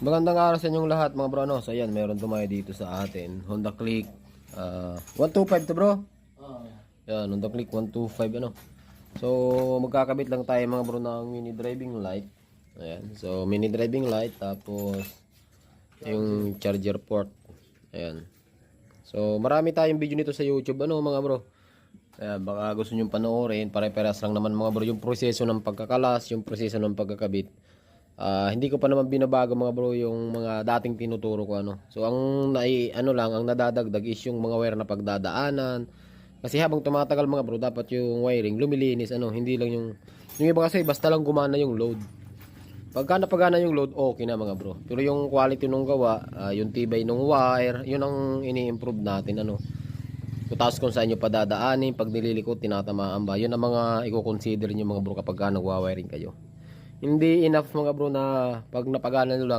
Magandang araw sa inyong lahat mga bro, no? So ayan, meron tumayo dito sa atin Honda Click 125 to bro. Yan, Honda Click 125 ano. So magkakabit lang tayo mga bro ng mini driving light. Ayan, so mini driving light tapos yung charger port. Ayan. So marami tayong video nito sa YouTube ano mga bro. Ayan, baka gusto nyo panoorin, pare-parehas lang naman mga bro yung proseso ng pagkakalas, yung proseso ng pagkakabit. Hindi ko pa naman binabago mga bro yung mga dating tinuturo ko ano. So ang ang nadadagdag is yung mga wire na pagdadaanan. Kasi habang tumatagal mga bro, dapat yung wiring lumilinis ano, hindi lang yung iba kasi basta lang gumana yung load. Pagka napagana yung load, okay na mga bro. Pero yung quality nung gawa, yung tibay nung wire, yun ang ini-improve natin ano. So, tapos kung saan nyo padadaanin, pag nililikot, tinatamaan ba, yun ang mga i-consider nyo mga bro kapag nagwa-wiring kayo. Hindi enough mga bro na pag napagana nyo lang